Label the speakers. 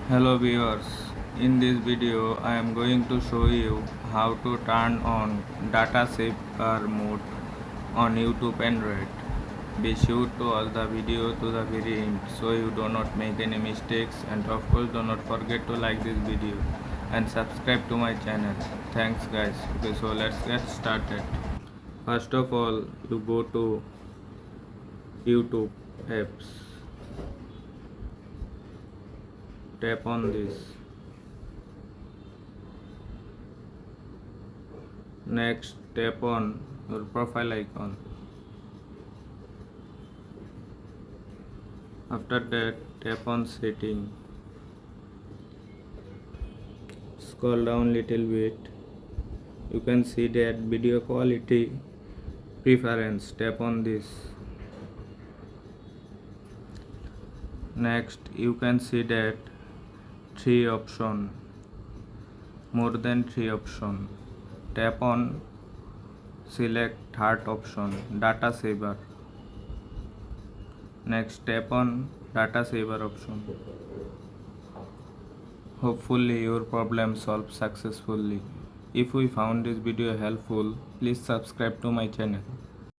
Speaker 1: Hello viewers, in this video I am going to show you how to turn on data saver mode on YouTube Android. Be sure to watch the video to the very end so you do not make any mistakes, and of course do not forget to like this video and subscribe to my channel. Thanks guys. Okay, so let's get started. First of all, you go to YouTube apps. Tap on this. Next, tap on your profile icon. After that, tap on setting. Scroll down little bit. You can see that video quality preference. Tap on this. Next, you can see that three option, more than three option. Tap on select third option, data saver. Next, tap on data saver option. Hopefully your problem solved successfully. If you found this video helpful, please subscribe to my channel.